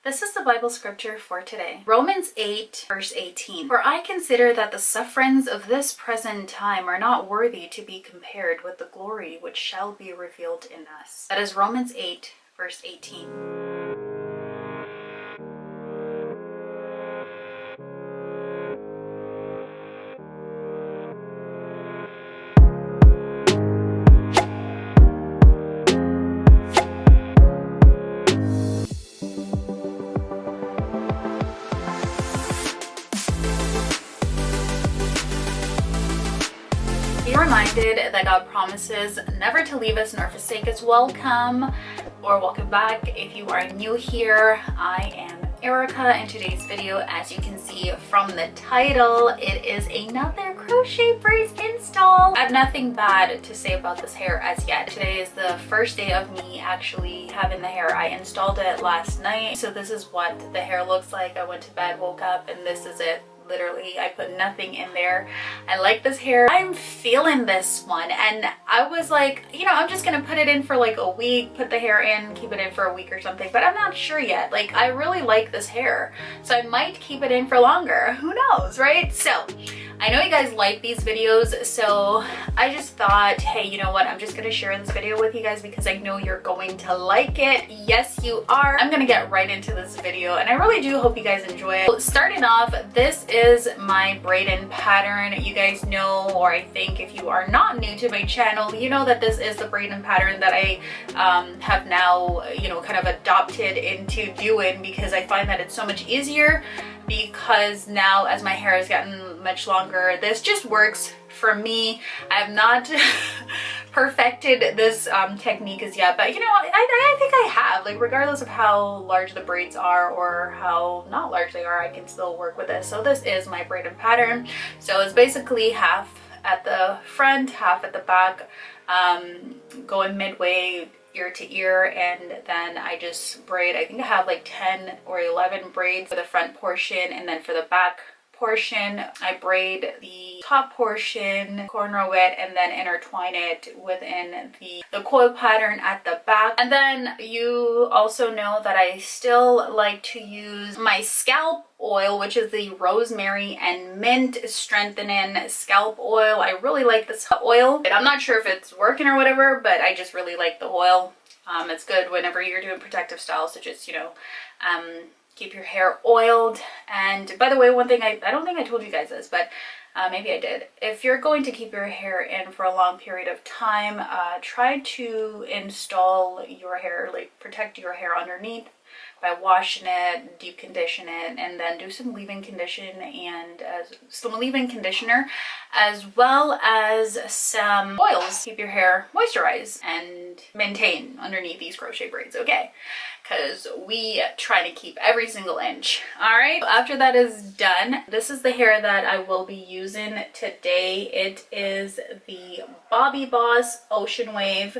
This is the Bible scripture for today. Romans 8 verse 18. For I consider that the sufferings of this present time are not worthy to be compared with the glory which shall be revealed in us. That is Romans 8 verse 18. Be reminded that God promises never to leave us nor forsake us. Welcome back. If you are new here, I am Ericka. In today's video, as you can see from the title, it is another crochet braids install. I have nothing bad to say about this hair as yet. Today is the first day of me actually having the hair. I installed it last night, so this is what the hair looks like. I went to bed, woke up, and this is it. Literally, I put nothing in there. I like this hair. I'm feeling this one, and I was like, you know, I'm just gonna put it in for like a week, put the hair in, keep it in for a week or something, but I'm not sure yet. Like, I really like this hair, so I might keep it in for longer. Who knows, right? So I know you guys like these videos, so I just thought, hey, you know what, I'm just gonna share this video with you guys because I know you're going to like it. Yes, you are. I'm gonna get right into this video, and I really do hope you guys enjoy it. So starting off, this is my braiding pattern. You guys know, or I think if you are not new to my channel, you know that this is the braiding pattern that I have now, you know, kind of adopted into doing because I find that it's so much easier, because now as my hair has gotten much longer, this just works for me. I have not perfected this technique as yet, but you know, I think I have. Like, regardless of how large the braids are or how not large they are, I can still work with this. So this is my braiding pattern. So it's basically half at the front, half at the back, going midway ear to ear, and then I just braid. I think I have like 10 or 11 braids for the front portion, and then for the back portion I braid the top portion, cornrow it, and then intertwine it within the coil pattern at the back. And then you also know that I still like to use my scalp oil, which is the rosemary and mint strengthening scalp oil. I really like this oil. I'm not sure if it's working or whatever, but I just really like the oil. It's good whenever you're doing protective styles to just, you know, keep your hair oiled. And by the way, one thing I don't think I told you guys this, but maybe I did. If you're going to keep your hair in for a long period of time, try to install your hair, like protect your hair underneath by washing it, deep condition it, and then do some leave-in condition and some leave-in conditioner, as well as some oils. Keep your hair moisturized and maintain underneath these crochet braids, okay? Because we try to keep every single inch. All right, after that is done, this is the hair that I will be using today. It is the Bobby Boss Ocean Wave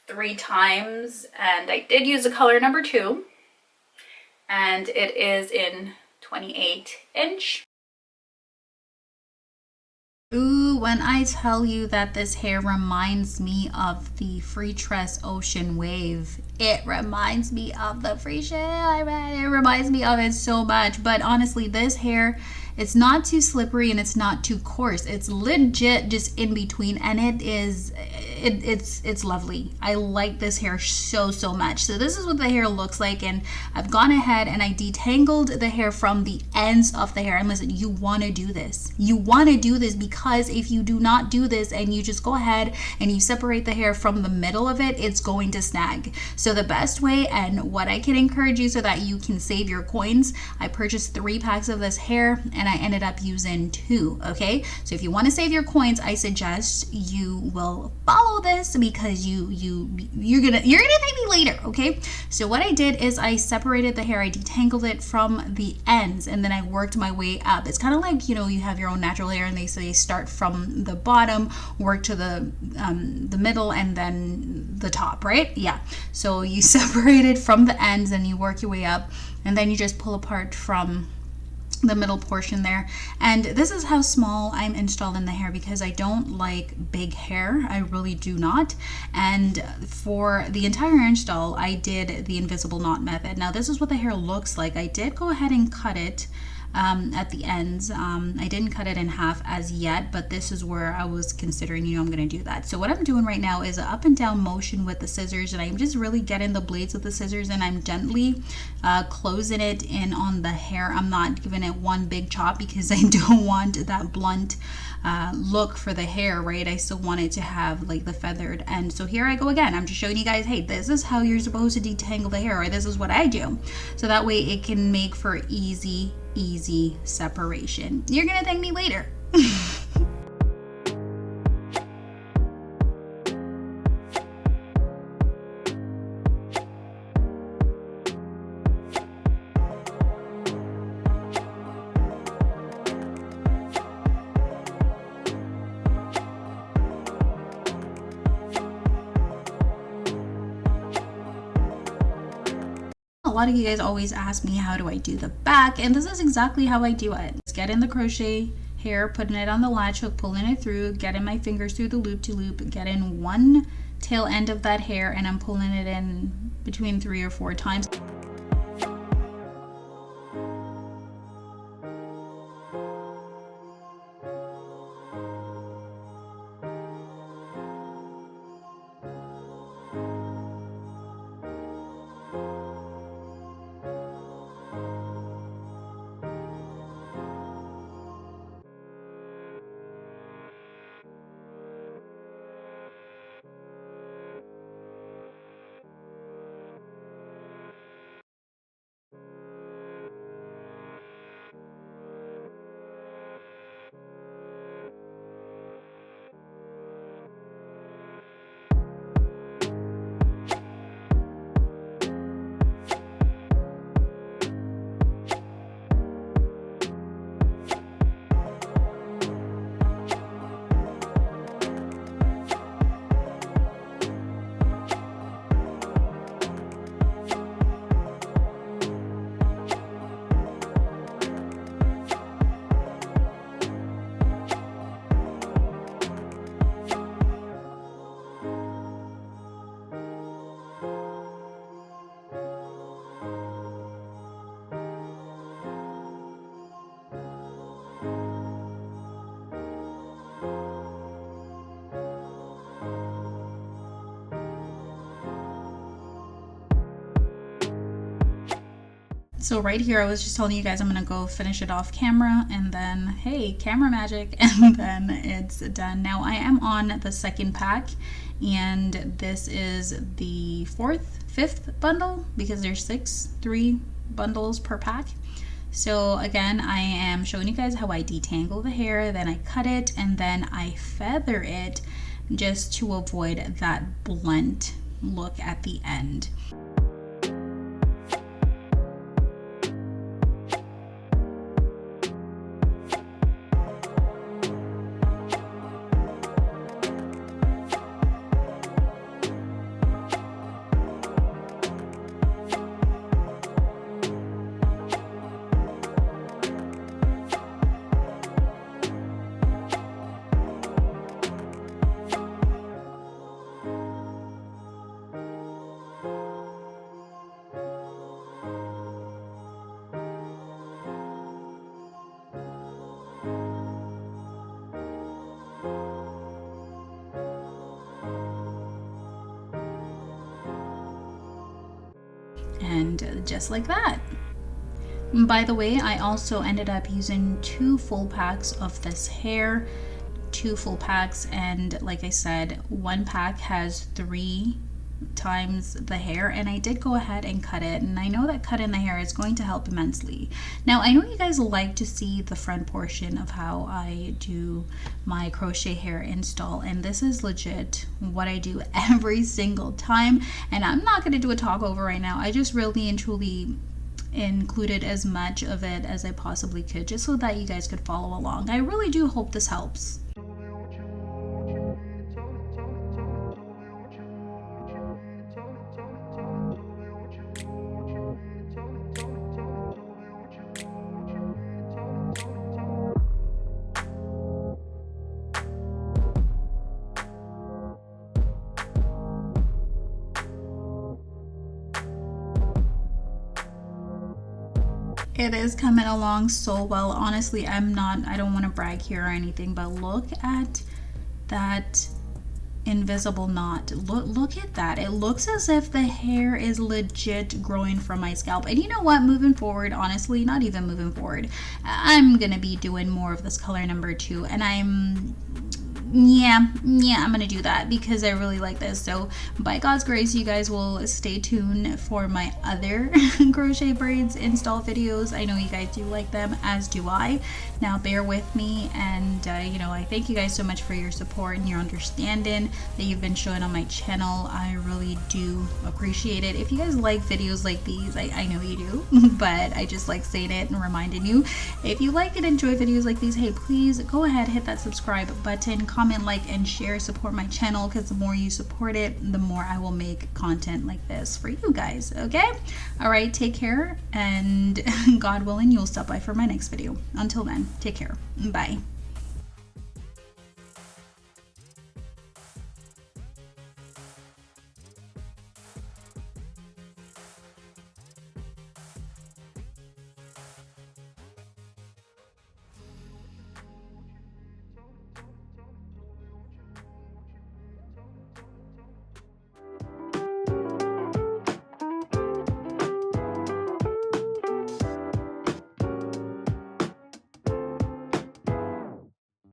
3 times, and I did use the color number 2, and it is in 28 inch. Ooh, when I tell you that this hair reminds me of the Free Tress Ocean Wave, it reminds me of the free shit. It reminds me of it so much. But honestly, this hair, it's not too slippery and it's not too coarse. It's legit just in between, and it's lovely. I like this hair so much. So this is what the hair looks like, and I've gone ahead and I detangled the hair from the ends of the hair. And listen, you want to do this. You want to do this, because if you do not do this and you just go ahead and you separate the hair from the middle of it, it's going to snag. So the best way, and what I can encourage you so that you can save your coins, I purchased 3 packs of this hair and I ended up using 2. Okay, so if you want to save your coins, I suggest you will follow this, because you're gonna thank me later. Okay, so what I did is I separated the hair, I detangled it from the ends, and then I worked my way up. It's kind of like, you know, you have your own natural hair, and they say start from the bottom, work to the middle, and then the top, right? Yeah, so you separate it from the ends and you work your way up, and then you just pull apart from the middle portion there. And this is how small I'm installing the hair because I don't like big hair. I really do not. And for the entire install, I did the invisible knot method. Now this is what the hair looks like. I did go ahead and cut it at the ends. I didn't cut it in half as yet, but this is where I was considering, I'm going to do that. So what I'm doing right now is an up and down motion with the scissors, and I'm just really getting the blades with the scissors, and I'm gently closing it in on the hair. I'm not giving it one big chop because I don't want that blunt look for the hair, right? I still want it to have like the feathered end. So here I go again. I'm just showing you guys, hey, this is how you're supposed to detangle the hair, or this is what I do. So that way it can make for easy separation. You're gonna thank me later. A lot of you guys always ask me, how do I do the back? And this is exactly how I do it. Just get in the crochet hair, putting it on the latch hook, pulling it through, getting my fingers through the loop to loop, getting one tail end of that hair, and I'm pulling it in between 3 or 4 times. So right here, I was just telling you guys I'm gonna go finish it off camera, and then, hey, camera magic, and then it's done. Now I am on the second pack, and this is the fifth bundle, because there's 3 bundles per pack. So again, I am showing you guys how I detangle the hair, then I cut it, and then I feather it just to avoid that blunt look at the end. And just like that. By the way, I also ended up using 2 full packs of this hair, 2 full packs, and like I said, 1 pack has 3 times the hair, and I did go ahead and cut it, and I know that cutting the hair is going to help immensely. Now I know you guys like to see the front portion of how I do my crochet hair install, and this is legit what I do every single time, and I'm not going to do a talk over right now. I just really and truly included as much of it as I possibly could, just so that you guys could follow along. I really do hope this helps. It is coming along so well. Honestly, I don't want to brag here or anything, but look at that invisible knot. Look at that. It looks as if the hair is legit growing from my scalp. And you know what, moving forward, honestly, not even moving forward, I'm gonna be doing more of this color number 2, and I'm gonna do that because I really like this. So by God's grace, you guys will stay tuned for my other crochet braids install videos. I know you guys do like them, as do I. Now bear with me, and you know, I thank you guys so much for your support and your understanding that you've been showing on my channel. I really do appreciate it. If you guys like videos like these, I know you do, but I just like saying it and reminding you, if you like and enjoy videos like these, hey, please go ahead, hit that subscribe button, comment, like, and share. Support my channel, because the more you support it, the more I will make content like this for you guys. Okay, all right, take care, and God willing, you'll stop by for my next video. Until then, take care. Bye.